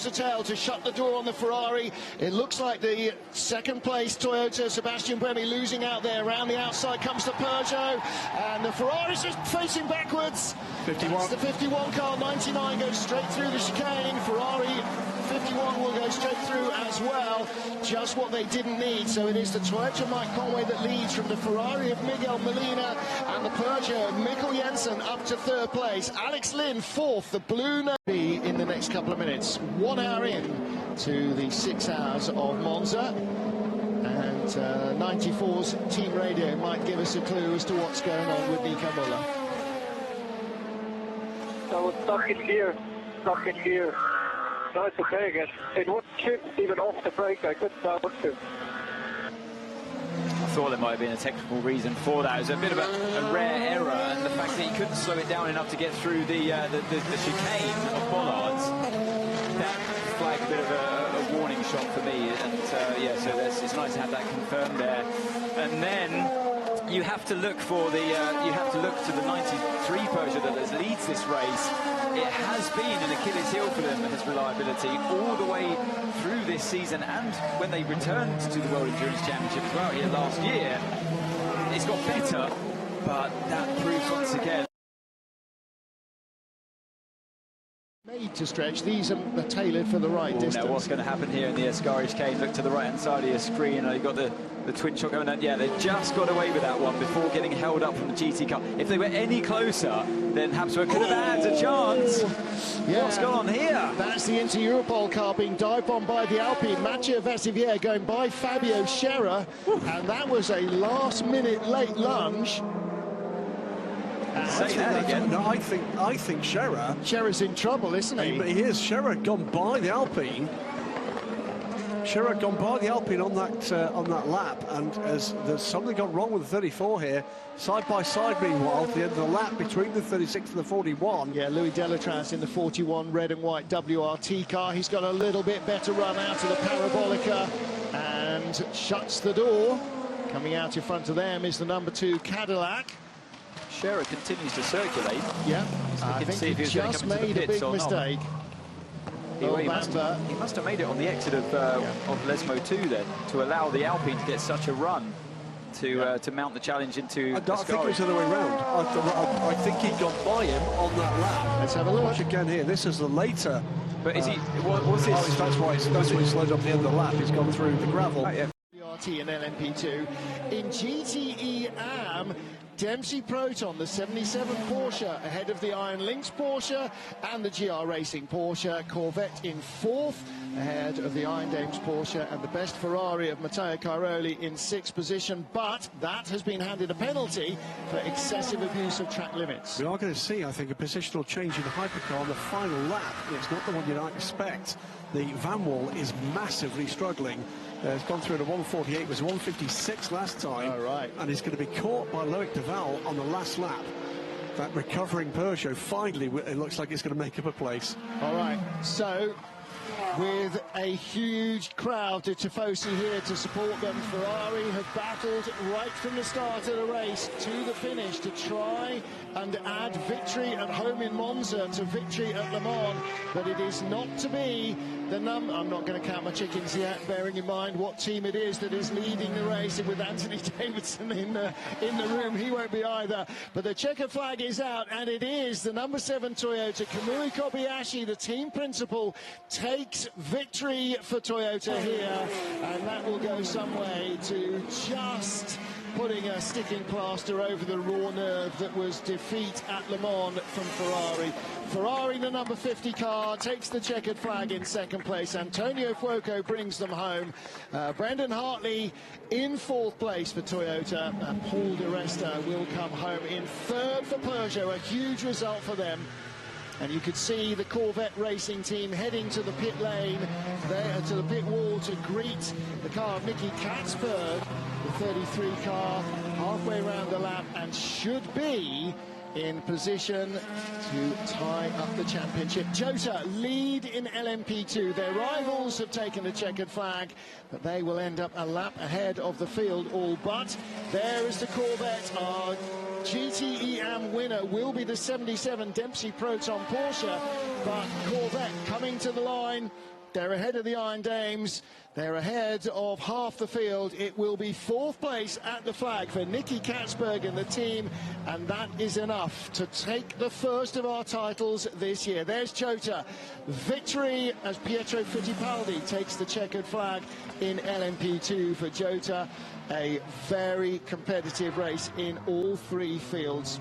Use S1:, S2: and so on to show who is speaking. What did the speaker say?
S1: to tell to shut the door on the Ferrari. It looks like the second place Toyota, Sebastian Buemi losing out there. Around the outside comes the Peugeot, and the Ferrari's just facing backwards. 51. That's the 51 car. 99 goes straight through the chicane. Ferrari 51 will go straight through as well. Just what they didn't need. So it is the Toyota Mike Conway that leads from the Ferrari of Miguel Molina, and the Peugeot of Mikkel Jensen up to third place. Alex Lynn fourth. The blue be in the next couple of minutes. 1 hour in to the 6 hours of Monza, and 94's team radio might give us a clue as to what's going on with Nico Müller.
S2: I was stuck in gear. No, it's okay again. It wouldn't shift even off the brake. I couldn't start to.
S3: I thought there might have been a technical reason for that. It was a bit of a rare error, and the fact that he couldn't slow it down enough to get through the chicane of bollards, that flagged a bit of a warning shot for me. And yeah, so it's nice to have that confirmed there. And then you have to look for the to the 93 Peugeot that leads this race. It has been an Achilles heel for them, his reliability, all the way through this season, and when they returned to the World Endurance Championship as well here last year. It's got better, but that proves once again.
S1: Made to stretch. These are tailored for the right distance.
S3: Now what's going to happen here in the Ascari chicane? Look to the right-hand side of your screen. You've got the twin shot going down. Yeah, they just got away with that one before getting held up from the GT car. If they were any closer, then Habsburg could have had a chance. Yeah. What's going on here?
S1: That's the Inter-Europol car being dive bombed by the Alpine. Mathieu Vassivière going by Fabio Scherer, and that was a last-minute late lunge.
S3: Say that again.
S4: No, I think
S1: Scherer's in trouble, isn't he?
S4: But he is. Scherer gone by the Alpine. Scherer gone by the Alpine on that lap, and as there's something gone wrong with the 34 here. Side by side, meanwhile, at the end of the lap between the 36 and the 41.
S1: Yeah, Louis Delatraz in the 41 red and white WRT car. He's got a little bit better run out of the Parabolica and shuts the door. Coming out in front of them is the number 2 Cadillac.
S3: Scherer continues to circulate.
S1: Yeah, I think he just made a big mistake.
S3: He must have made it on the exit of Lesmo 2 then, to allow the Alpine to get such a run to mount the challenge into
S4: I think it was the other way around. I think he got by him on that lap.
S1: Let's have a look.
S4: Watch again here. This is the later.
S3: But is he? What's this?
S4: Oh, that's why he slowed up the end of the lap. He's gone through the gravel.
S1: RT and LMP2 in GTE AM. Dempsey Proton, the 77 Porsche, ahead of the Iron Lynx Porsche and the GR Racing Porsche. Corvette in fourth, ahead of the Iron Dames Porsche, and the best Ferrari of Matteo Cairoli in sixth position. But that has been handed a penalty for excessive abuse of track limits.
S4: We are going to see, I think, a positional change in the Hypercar on the final lap. It's not the one you'd expect. The Van Wall is massively struggling. It's gone through at a 148, was 156 last time.
S1: Oh, right.
S4: And he's going to be caught by Loic Duval on the last lap. That recovering Peugeot, finally, it looks like it's going to make up a place.
S1: All right, so with a huge crowd to Tifosi here to support them, Ferrari have battled right from the start of the race to the finish to try and add victory at home in Monza to victory at Le Mans, but it is not to be. I'm not going to count my chickens yet, bearing in mind what team it is that is leading the race, and with Anthony Davidson in the room, he won't be either. But the checkered flag is out, and it is the number 7 Toyota. Kamui Kobayashi, the team principal, takes victory for Toyota here, and that will go some way to just putting a sticking plaster over the raw nerve that was defeat at Le Mans from Ferrari. Ferrari, the number 50 car, takes the checkered flag in second place. Antonio Fuoco brings them home. Brendan Hartley in fourth place for Toyota, and Paul Di Resta will come home in third for Peugeot. A huge result for them. And you could see the Corvette Racing team heading to the pit lane, there to the pit wall to greet the car of Nicky Katzberg, the 33 car, halfway around the lap, and should be in position to tie up the championship. Jota lead in LMP2. Their rivals have taken the checkered flag, but they will end up a lap ahead of the field all but. There is the Corvette. Our GTE AM winner will be the 77 Dempsey Proton Porsche, but Corvette coming to the line They're ahead of the Iron Dames. They're ahead of half the field. It will be 4th place at the flag for Nicky Katzberg and the team, and that is enough to take the first of our titles this year. There's Jota. Victory as Pietro Fittipaldi takes the checkered flag in LMP2 for Jota. A very competitive race in all 3 fields.